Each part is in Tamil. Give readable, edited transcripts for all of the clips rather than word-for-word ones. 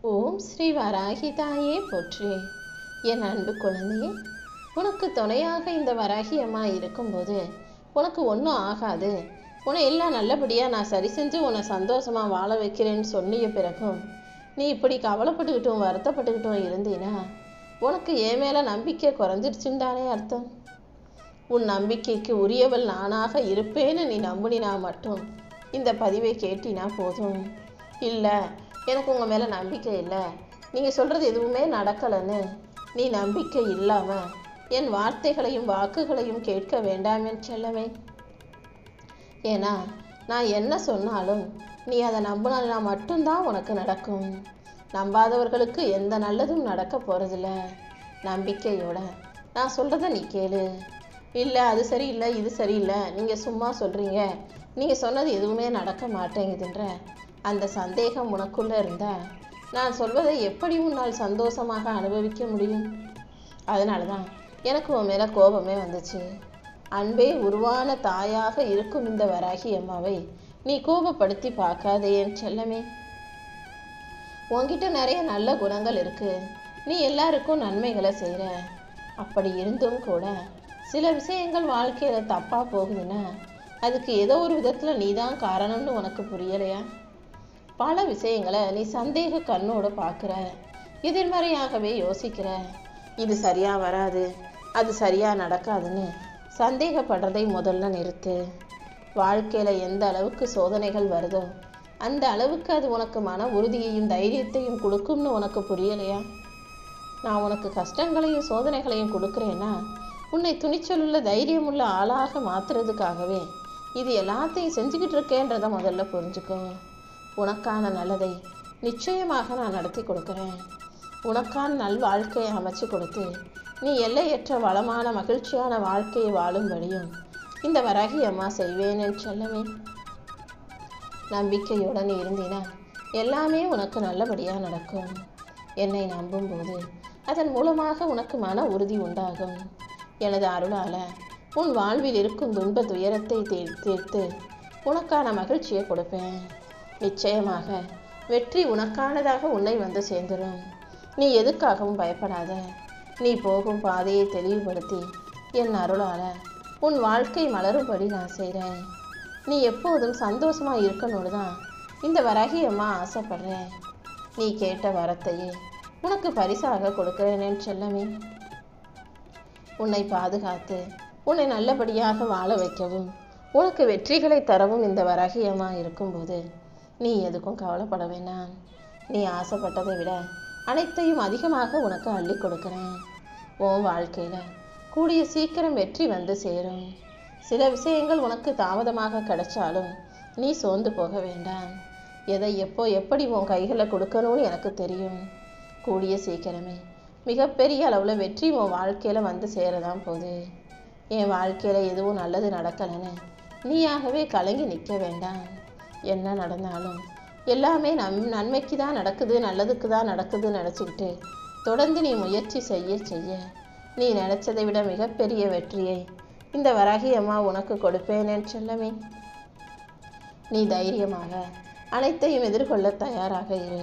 ஓம் ஸ்ரீ வராகி தாயே போற்றி. என் அன்பு குழந்தையே, உனக்கு துணையாக இந்த வராகி அம்மா இருக்கும்போது உனக்கு ஒன்றும் ஆகாது, உன்னை எல்லாம் நல்லபடியாக நான் சரி செஞ்சு உன்னை சந்தோஷமாக வாழ வைக்கிறேன்னு சொன்னிய பிறகும் நீ இப்படி கவலைப்பட்டுக்கிட்டும் வருத்தப்பட்டுக்கிட்டும் இருந்தீன்னா உனக்கு என் மேலே நம்பிக்கை குறைஞ்சிருச்சுன்னு அர்த்தம். உன் நம்பிக்கைக்கு உரியவள் நானாக இருப்பேன்னு நீ நம்பினா மட்டும் இந்த பதிவை கேட்டினா போதும். இல்லை, எனக்கு உங்கள் மேலே நம்பிக்கை இல்லை, நீங்கள் சொல்கிறது எதுவுமே நடக்கலைன்னு நீ நம்பிக்கை இல்லாமல் என் வார்த்தைகளையும் வாக்குகளையும் கேட்க வேண்டாமே செல்லவே. ஏன்னா நான் என்ன சொன்னாலும் நீ அதை நம்பினா மட்டும்தான் உனக்கு நடக்கும். நம்பாதவர்களுக்கு எந்த நல்லதும் நடக்க போகிறதில்ல. நம்பிக்கையோட நான் சொல்கிறத நீ கேளு. இல்லை அது சரியில்லை இது சரியில்லை, நீங்கள் சும்மா சொல்கிறீங்க, நீங்கள் சொன்னது எதுவுமே நடக்க மாட்டேங்குதுன்ற அந்த சந்தேகம் உனக்குள்ளே இருந்தால் நான் சொல்வதை எப்படி உன்னால் சந்தோஷமாக அனுபவிக்க முடியும்? அதனால தான் எனக்கு உன் மேலே கோபமே வந்துச்சு. அன்பே உருவான தாயாக இருக்கும் இந்த வராகி அம்மாவை நீ கோபப்படுத்தி பார்க்காதே என் செல்லமே. உன்கிட்ட நிறைய நல்ல குணங்கள் இருக்கு, நீ எல்லாருக்கும் நன்மைகளை செய்கிற. அப்படி இருந்தும் கூட சில விஷயங்கள் வாழ்க்கையில் தப்பாக போகுதுன்னா அதுக்கு ஏதோ ஒரு விதத்தில் நீ தான் காரணம்னு உனக்கு புரியலையா? பல விஷயங்களை நீ சந்தேக கண்ணோடு பார்க்குற, எதிர்மறையாகவே யோசிக்கிற. இது சரியாக வராது, அது சரியாக நடக்காதுன்னு சந்தேகப்படுறதை முதல்ல நிறுத்து. வாழ்க்கையில் எந்த அளவுக்கு சோதனைகள் வருதோ அந்த அளவுக்கு அது உனக்கு மன உறுதியையும் தைரியத்தையும் கொடுக்கும்னு உனக்கு புரியலையா? நான் உனக்கு கஷ்டங்களையும் சோதனைகளையும் கொடுக்குறேன்னா உன்னை துணிச்சலுள்ள தைரியமுள்ள ஆளாக மாற்றுறதுக்காகவே இது எல்லாத்தையும் செஞ்சுக்கிட்டு இருக்கேன்றதை முதல்ல புரிஞ்சுக்கோ. உனக்கான நல்லதை நிச்சயமாக நான் நடத்தி கொடுக்குறேன். உனக்கான நல் வாழ்க்கையை அமைச்சு கொடுத்து நீ எல்லையற்ற வளமான மகிழ்ச்சியான வாழ்க்கையை வாழும்படியும் இந்த வராகி அம்மா செய்வேன் என்று சொல்லவே. நம்பிக்கையுடன் இருந்தினா எல்லாமே உனக்கு நல்லபடியாக நடக்கும். என்னை நம்பும்போது அதன் மூலமாக உனக்கு மன உறுதி உண்டாகும். எனது அருளால் உன் வாழ்வில் இருக்கும் துன்ப துயரத்தை தீர்த்து உனக்கான மகிழ்ச்சியை கொடுப்பேன். நிச்சயமாக வெற்றி உனக்கானதாக உன்னை வந்து சேர்ந்துடும். நீ எதுக்காகவும் பயப்படாத. நீ போகும் பாதையை தெளிவுபடுத்தி என் அருளால் உன் வாழ்க்கை மலரும்படி நான் செய்கிறேன். நீ எப்போதும் சந்தோஷமாக இருக்கணும்னு தான் இந்த வராகி அம்மா ஆசைப்படுறேன். நீ கேட்ட வரத்தையே உனக்கு பரிசாக கொடுக்கிறேன் செல்லமே. உன்னை பாதுகாத்து உன்னை நல்லபடியாக வாழ வைக்கவும் உனக்கு வெற்றிகளை தரவும் இந்த வராகி அம்மா இருக்கும்போது நீ எதுக்கும் கவலைப்பட வேண்டாம். நீ ஆசைப்பட்டதை விட அனைத்தையும் அதிகமாக உனக்கு அள்ளி கொடுக்குறேன். உன் வாழ்க்கையில் கூடிய சீக்கிரம் வெற்றி வந்து சேரும். சில விஷயங்கள் உனக்கு தாமதமாக கிடைச்சாலும் நீ சோர்ந்து போக வேண்டாம். எதை எப்போ எப்படி உன் கைகளில் கொடுக்கணும்னு எனக்கு தெரியும். கூடிய சீக்கிரமே மிகப்பெரிய அளவில் வெற்றி உன் வாழ்க்கையில் வந்து சேரதான் போகுது. என் வாழ்க்கையில் எதுவும் நல்லது நடக்கலைன்னு நீயாகவே கலங்கி நிற்க வேண்டாம். என்ன நடந்தாலும் எல்லாமே நன்மைக்கு தான் நடக்குது, நல்லதுக்கு தான் நடக்குதுன்னு நினச்சிக்கிட்டு தொடர்ந்து நீ முயற்சி செய்ய நீ நினச்சதை விட மிகப்பெரிய வெற்றியை இந்த வராகி அம்மா உனக்கு கொடுப்பேன் என்று சொல்லவே. நீ தைரியமாக அனைத்தையும் எதிர்கொள்ள தயாராக இரு.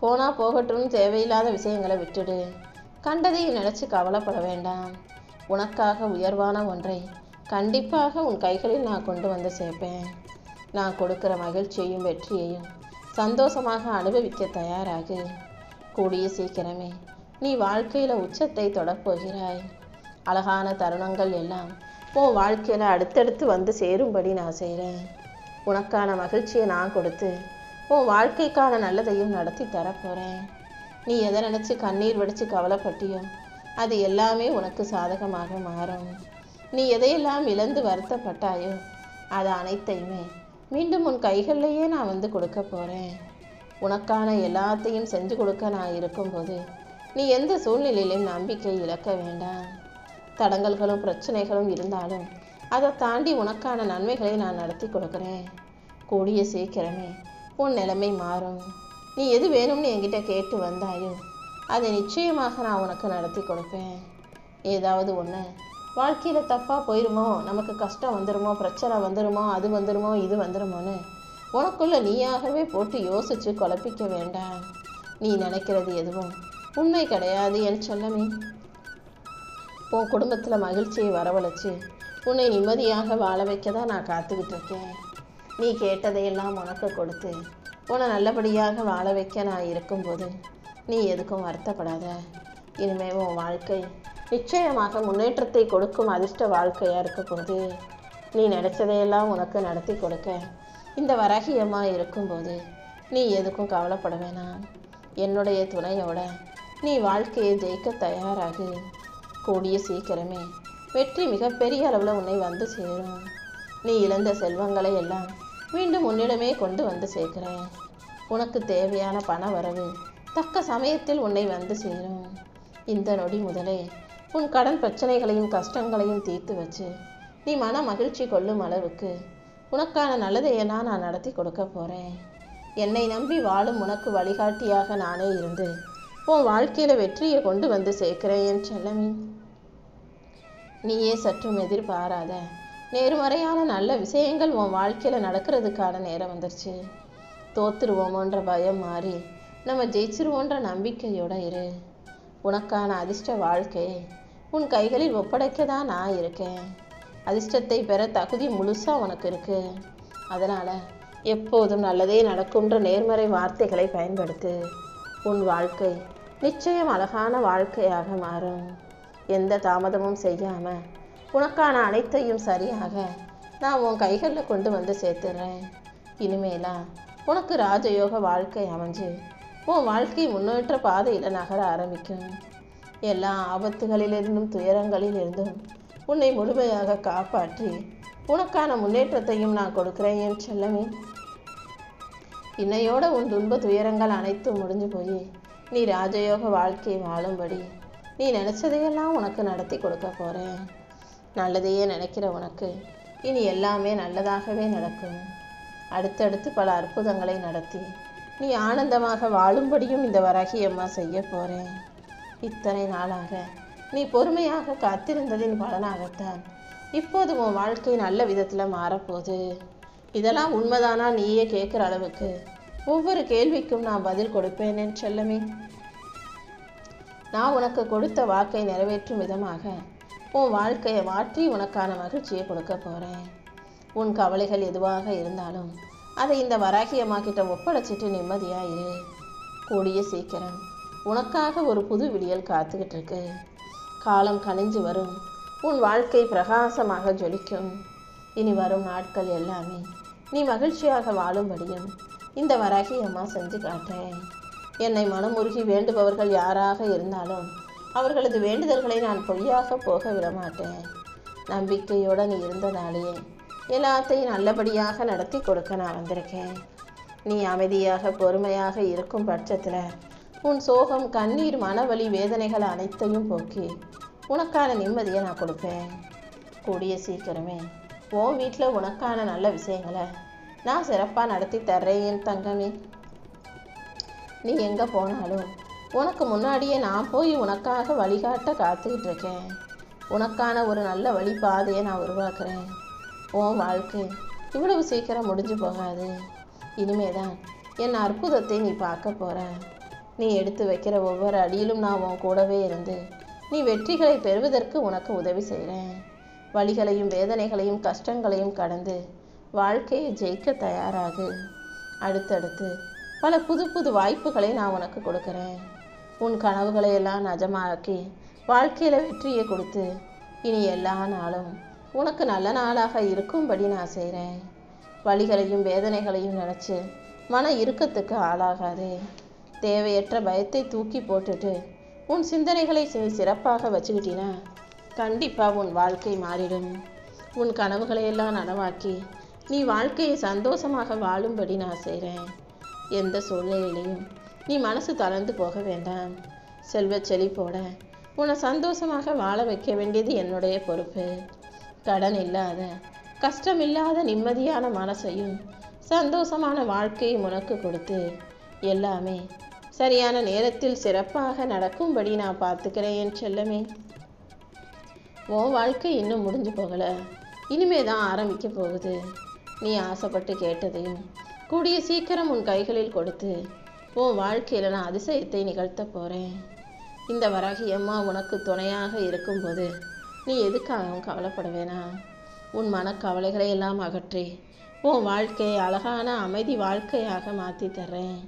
போனால் போகட்டும், தேவையில்லாத விஷயங்களை விட்டுடு. கண்டதையும் நினச்சி கவலைப்பட வேண்டாம். உனக்காக உயர்வான ஒன்றை கண்டிப்பாக உன் கைகளில் நான் கொண்டு வந்து சேர்ப்பேன். நான் கொடுக்குற மகிழ்ச்சியையும் வெற்றியையும் சந்தோஷமாக அனுபவிக்க தயாராகு. கூடிய சீக்கிரமே நீ வாழ்க்கையில் உச்சத்தை தொடப்போகிறாய். அழகான தருணங்கள் எல்லாம் உன் வாழ்க்கையில் அடுத்தடுத்து வந்து சேரும்படி நான் செய்கிறேன். உனக்கான மகிழ்ச்சியை நான் கொடுத்து உன் வாழ்க்கைக்கான நல்லதையும் நடத்தி தரப்போகிறேன். நீ எதை நினச்சி கண்ணீர் வடித்து கவலைப்பட்டியோ அது எல்லாமே உனக்கு சாதகமாக மாறும். நீ எதையெல்லாம் இழந்து வருத்தப்பட்டாயோ அது அனைத்தையுமே மீண்டும் உன் கைகளிலேயே நான் வந்து கொடுக்க போகிறேன். உனக்கான எல்லாத்தையும் செஞ்சு கொடுக்க நான் இருக்கும்போது நீ எந்த சூழ்நிலையிலும் நம்பிக்கை இழக்க வேண்டாம். தடங்கல்களும் பிரச்சனைகளும் இருந்தாலும் அதை தாண்டி உனக்கான நன்மைகளை நான் நடத்தி கொடுக்குறேன். கூடிய சீக்கிரமே உன் நிலைமை மாறும். நீ எது வேணும்னு என்கிட்ட கேட்டு வந்தாயோ அதை நிச்சயமாக நான் உனக்கு நடத்தி கொடுப்பேன். ஏதாவது ஒன்று வாழ்க்கையில் தப்பாக போயிடுமோ, நமக்கு கஷ்டம் வந்துடுமோ, பிரச்சனை வந்துடுமோ, அது வந்துடுமோ, இது வந்துடுமோன்னு உனக்குள்ள நீயாகவே போட்டு யோசித்து குழப்பிக்க வேண்டாம். நீ நினைக்கிறது எதுவும் உண்மை கிடையாது என் செல்லமே. உன் குடும்பத்தில் மகிழ்ச்சியை வரவழைச்சு உன்னை நிம்மதியாக வாழ வைக்க தான் நான் காத்துக்கிட்டு இருக்கேன். நீ கேட்டதையெல்லாம் உனக்கு கொடுத்து உன்னை நல்லபடியாக வாழ வைக்க நான் இருக்கும்போது நீ எதுக்கும் வருத்தப்படாத. இனிமே உன் வாழ்க்கை நிச்சயமாக முன்னேற்றத்தை கொடுக்கும் அதிர்ஷ்ட வாழ்க்கையாக இருக்க போது நீ நினச்சதையெல்லாம் உனக்கு நடத்தி கொடுக்க இந்த வராகியம்மா இருக்கும்போது நீ எதுக்கும் கவலைப்பட வேணாம். என்னுடைய துணையோட நீ வாழ்க்கையை ஜெயிக்க தயாராகு. கூடிய சீக்கிரமே வெற்றி மிகப்பெரிய அளவில் உன்னை வந்து சேரும். நீ இழந்த செல்வங்களை எல்லாம் மீண்டும் உன்னிடமே கொண்டு வந்து சேர்க்கிறேன். உனக்கு தேவையான பண வரவு தக்க சமயத்தில் உன்னை வந்து சேரும். இந்த நொடி முதலே உன் கடன் பிரச்சனைகளையும் கஷ்டங்களையும் தீர்த்து வச்சு நீ மன மகிழ்ச்சி கொள்ளும் அளவுக்கு உனக்கான நல்லதையெல்லாம் நான் நடத்தி கொடுக்க போகிறேன். என்னை நம்பி வாழும் உனக்கு வழிகாட்டியாக நானே இருந்து உன் வாழ்க்கையில் வெற்றியை கொண்டு வந்து சேர்க்கிறேன் என் செல்லமே. நீயே சற்றும் எதிர்பாராத நேர்மறையான நல்ல விஷயங்கள் உன் வாழ்க்கையில் நடக்கிறதுக்கான நேரம் வந்துருச்சு. தோத்துருவோமோன்ற பயம் மாறி நம்ம ஜெயிச்சிருவோன்ற நம்பிக்கையோட இரு. உனக்கான அதிர்ஷ்ட வாழ்க்கையை உன் கைகளில் ஒப்படைக்க தான் நான் இருக்கேன். அதிர்ஷ்டத்தை பெற தகுதி முழுசாக உனக்கு இருக்கு. அதனால் எப்போதும் நல்லதே நடக்கும்ன்ற நேர்மறை வார்த்தைகளை பயன்படுத்து. உன் வாழ்க்கை நிச்சயம் அழகான வாழ்க்கையாக மாறும். எந்த தாமதமும் செய்யாமல் உனக்கான அனைத்தையும் சரியாக நான் உன் கைகளில் கொண்டு வந்து சேர்த்துடுறேன். இனிமேலாம் உனக்கு ராஜயோக வாழ்க்கை அமைஞ்சு உன் வாழ்க்கை முன்னேற்ற பாதையில் நகர ஆரம்பிக்கும். எல்லா ஆபத்துகளிலிருந்தும் துயரங்களிலிருந்தும் உன்னை முழுமையாக காப்பாற்றி உனக்கான முன்னேற்றத்தையும் நான் கொடுக்குறேன் என் செல்லமே. இன்னையோட உன் துன்ப துயரங்கள் அனைத்தும் முடிஞ்சு போய் நீ ராஜயோக வாழ்க்கை வாழும்படி நீ நினச்சதையெல்லாம் உனக்கு நடத்தி கொடுக்க போகிறேன். நல்லதையே நினைக்கிற உனக்கு இனி எல்லாமே நல்லதாகவே நடக்கும். அடுத்தடுத்து பல அற்புதங்களை நடத்தி நீ ஆனந்தமாக வாழும்படியும் இந்த வராகியம்மா செய்ய போகிறேன். இத்தனை நாளாக நீ பொறுமையாக காத்திருந்ததின் பலனாகத்தான் இப்போது உன் வாழ்க்கை நல்ல விதத்தில் மாறப்போகுது. இதெல்லாம் உண்மைதானா நீயே கேட்குற அளவுக்கு ஒவ்வொரு கேள்விக்கும் நான் பதில் கொடுப்பேன் என் செல்லமே. நான் உனக்கு கொடுத்த வாக்கை நிறைவேற்றும் விதமாக உன் வாழ்க்கையை மாற்றி உனக்கான மகிழ்ச்சியை கொடுக்க போகிறேன். உன் கவலைகள் எதுவாக இருந்தாலும் அதை இந்த வராகியம்மா கிட்ட ஒப்படைச்சிட்டு நிம்மதியாக இரு. கூடிய சீக்கிரம் உனக்காக ஒரு புது விடியல் காத்துக்கிட்டு இருக்கு. காலம் கனிஞ்சு வரும். உன் வாழ்க்கை பிரகாசமாக ஜொலிக்கும். இனி வரும் நாட்கள் எல்லாமே நீ மகிழ்ச்சியாக வாழும்படியும் இந்த வராகியம்மா செஞ்சு காட்டேன். என்னை மனமுருகி வேண்டுபவர்கள் யாராக இருந்தாலும் அவர்களது வேண்டுதல்களை நான் பொய்யாக போக விடமாட்டேன். நம்பிக்கையோடு நீ இருந்ததாலேயே எல்லாத்தையும் நல்லபடியாக நடத்தி கொடுக்க நான் வந்திருக்கேன். நீ அமைதியாக பொறுமையாக இருக்கும் பட்சத்தில் உன் சோகம் கண்ணீர் மனவலி வேதனைகள் அனைத்தையும் போக்கி உனக்கான நிம்மதியை நான் கொடுப்பேன். கூடிய சீக்கிரமே உன் வீட்டில் உனக்கான நல்ல விஷயங்களை நான் சிறப்பாக நடத்தி தர்றேன் என் தங்கமே. நீ எங்கே போனாலும் உனக்கு முன்னாடியே நான் போய் உனக்காக வழிகாட்ட காத்துக்கிட்டு இருக்கேன். உனக்கான ஒரு நல்ல வழிபாதையை நான் உருவாக்குறேன். உன் வாழ்க்கை இவ்வளவு சீக்கிரம் முடிஞ்சு போகாது. இனிமேதான் என் அற்புதத்தை நீ பார்க்க போகிற. நீ எடுத்து வைக்கிற ஒவ்வொரு அடியிலும் நான் உன் கூடவே இருந்து நீ வெற்றிகளை பெறுவதற்கு உனக்கு உதவி செய்கிறேன். வலிகளையும் வேதனைகளையும் கஷ்டங்களையும் கடந்து வாழ்க்கையை ஜெயிக்க தயாராகு. அடுத்தடுத்து பல புது புது வாய்ப்புகளை நான் உனக்கு கொடுக்குறேன். உன் கனவுகளை எல்லாம் நிஜமாக்கி வாழ்க்கையில் வெற்றியை கொடுத்து இனி எல்லா நாளும் உனக்கு நல்ல நாளாக இருக்கும்படி நான் செய்கிறேன். வலிகளையும் வேதனைகளையும் நினச்சி மன இறுக்கத்துக்கு ஆளாகாதே. தேவையற்ற பயத்தை தூக்கி போட்டுட்டு உன் சிந்தனைகளை சிறப்பாக வச்சுக்கிட்டினா கண்டிப்பாக உன் வாழ்க்கை மாறிடும். உன் கனவுகளையெல்லாம் நனவாக்கி நீ வாழ்க்கையை சந்தோஷமாக வாழும்படி நான் செய்கிறேன். எந்த சூழ்நிலையிலையும் நீ மனசு தளர்ந்து போக வேண்டாம். செல்வ செழிப்போட உன்னை சந்தோஷமாக வாழ வைக்க வேண்டியது என்னுடைய பொறுப்பு. கடன் இல்லாத கஷ்டம் இல்லாத நிம்மதியான மனசையும் சந்தோஷமான வாழ்க்கையை உனக்கு கொடுத்து எல்லாமே சரியான நேரத்தில் சிறப்பாக நடக்கும்படி நான் பார்த்துக்கிறேன் என் செல்லமே. உன் வாழ்க்கை இன்னும் முடிஞ்சு போகலை. இனிமே தான் ஆரம்பிக்க போகுது. நீ ஆசைப்பட்டு கேட்டதையும் கூடிய சீக்கிரம் உன் கைகளில் கொடுத்து உன் வாழ்க்கையில் நான் அதிசயத்தை நிகழ்த்த போகிறேன். இந்த வராகி அம்மா உனக்கு துணையாக இருக்கும்போது நீ எதுக்காகவும் கவலைப்பட வேணாம். உன் மனக்கவலைகளை எல்லாம் அகற்றி உன் வாழ்க்கையை அழகான அமைதி வாழ்க்கையாக மாற்றி தர்றேன்.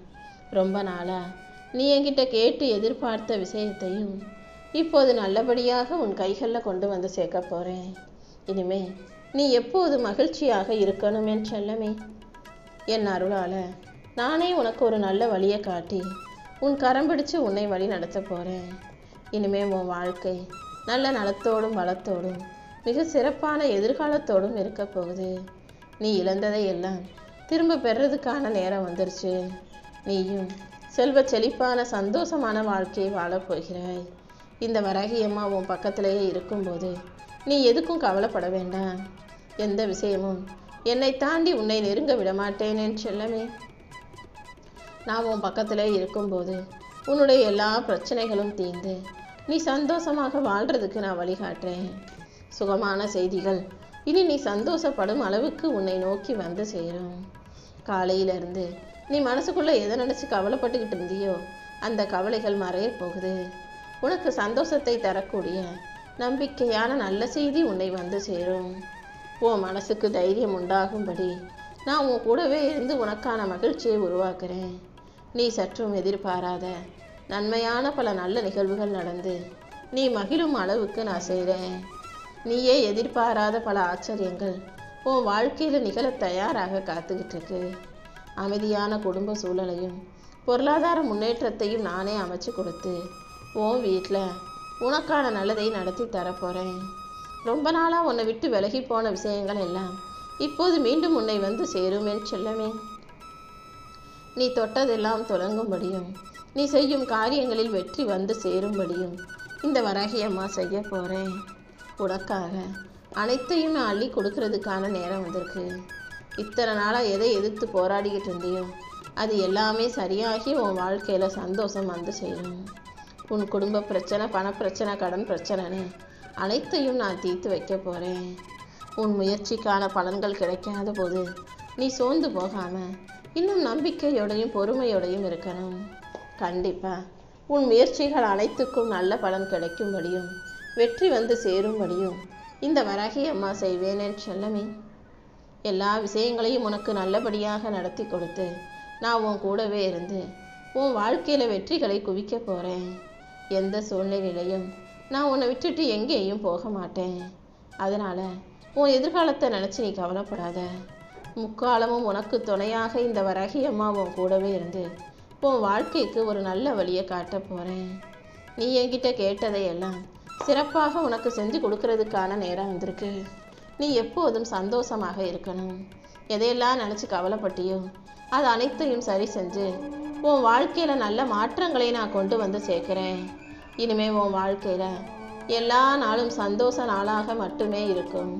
ரொம்ப நாளாக நீ என்கிட்ட கேட்டு எதிர்பார்த்த விஷயத்தையும் இப்போது நல்லபடியாக உன் கைகளில் கொண்டு வந்து சேர்க்க போகிறேன். இனிமே நீ எப்போது மகிழ்ச்சியாக இருக்கணும் என் செல்லமே. என் அருளால் நானே உனக்கு ஒரு நல்ல வழியை காட்டி உன் கரம் பிடிச்சு உன்னை வழி நடத்த போகிறேன். இனிமே உன் வாழ்க்கை நல்ல நலத்தோடும் வளத்தோடும் மிக சிறப்பான எதிர்காலத்தோடும் இருக்க போகுது. நீ இழந்ததை எல்லாம் திரும்ப பெறதுக்கான நேரம் வந்துருச்சு. நீயும் செல்வ செழிப்பான சந்தோஷமான வாழ்க்கையை வாழப்போகிறாய். இந்த வராகி அம்மா உன் பக்கத்திலேயே இருக்கும்போது நீ எதுக்கும் கவலைப்பட வேண்டாம். எந்த விஷயமும் என்னை தாண்டி உன்னை நெருங்க விடமாட்டேன் என் செல்லமே. நான் உன் பக்கத்திலே இருக்கும்போது உன்னுடைய எல்லா பிரச்சனைகளும் தீர்ந்து நீ சந்தோஷமாக வாழ்கிறதுக்கு நான் வழிகாட்டுறேன். சுகமான செய்திகள் இனி நீ சந்தோஷப்படும் அளவுக்கு உன்னை நோக்கி வந்து சேரும். காலையிலிருந்து நீ மனசுக்குள்ளே எதை நினச்சி கவலைப்பட்டுக்கிட்டு இருந்தியோ அந்த கவலைகள் மறைய போகுது. உனக்கு சந்தோஷத்தை தரக்கூடிய நம்பிக்கையான நல்ல செய்தி உன்னை வந்து சேரும். உன் மனசுக்கு தைரியம் உண்டாகும்படி நான் உன் கூடவே இருந்து உனக்கான மகிழ்ச்சியை உருவாக்குறேன். நீ சற்றும் எதிர்பாராத நன்மையான பல நல்ல நிகழ்வுகள் நடந்து நீ மகிழும் அளவுக்கு நான் செய்கிறேன். நீயே எதிர்பாராத பல ஆச்சரியங்கள் உன் வாழ்க்கையில் நிகழ தயாராக காத்துக்கிட்டு இருக்கு. அமைதியான குடும்ப சூழலையும் பொருளாதார முன்னேற்றத்தையும் நானே அமைச்சு கொடுத்து உன் வீட்டில் உனக்கான நல்லதை நடத்தி தரப்போகிறேன். ரொம்ப நாளாக உன்னை விட்டு விலகி போன விஷயங்கள் எல்லாம் இப்போது மீண்டும் உன்னை வந்து சேரும் என் செல்லமே. நீ தொட்டதெல்லாம் தொடங்கும்படியும் நீ செய்யும் காரியங்களில் வெற்றி வந்து சேரும்படியும் இந்த வராகி அம்மா செய்ய போகிறேன். உனக்காக அனைத்தையும் நான் அள்ளி கொடுக்கறதுக்கான நேரம் வந்திருக்கு. இத்தனை நாளாக எதை எதிர்த்து போராடிக்கிட்டு இருந்தியோ அது எல்லாமே சரியாகி உன் வாழ்க்கையில் சந்தோஷம் வந்து சேரும். உன் குடும்ப பிரச்சனை, பணப்பிரச்சனை, கடன் பிரச்சனைன்னு அனைத்தையும் நான் தீர்த்து வைக்க போகிறேன். உன் முயற்சிக்கான பலன்கள் கிடைக்காத போது நீ சோர்ந்து போகாமல் இன்னும் நம்பிக்கையோடையும் பொறுமையோடையும் இருக்கணும். கண்டிப்பாக உன் முயற்சிகள் அனைத்துக்கும் நல்ல பலன் கிடைக்கும்படியும் வெற்றி வந்து சேரும்படியும் இந்த வராகி அம்மா செய்வேன் என் செல்லமே. எல்லா விஷயங்களையும் உனக்கு நல்லபடியாக நடத்தி கொடுத்து நான் உன் கூடவே இருந்து உன் வாழ்க்கையில் வெற்றிகளை குவிக்க போகிறேன். எந்த சூழ்நிலையிலையும் நான் உன்னை விட்டுட்டு எங்கேயும் போக மாட்டேன். அதனால் உன் எதிர்காலத்தை நினச்சி நீ கவலைப்படாத. முக்காலமும் உனக்கு துணையாக இந்த வராகி அம்மா உன் கூடவே இருந்து உன் வாழ்க்கைக்கு ஒரு நல்ல வழியை காட்ட போகிறேன். நீ என்கிட்ட கேட்டதையெல்லாம் சிறப்பாக உனக்கு செஞ்சு கொடுக்கறதுக்கான நேரம் வந்திருக்கு. நீ எப்போதும் சந்தோஷமாக இருக்கணும். எதையெல்லாம் நினச்சி கவலைப்பட்டியோ அது அனைத்தையும் சரி செஞ்சு உன் வாழ்க்கையில் நல்ல மாற்றங்களை நான் கொண்டு வந்து சேர்க்குறேன். இனிமேல் உன் வாழ்க்கையில் எல்லா நாளும் சந்தோஷ நாளாக மட்டுமே இருக்கும்.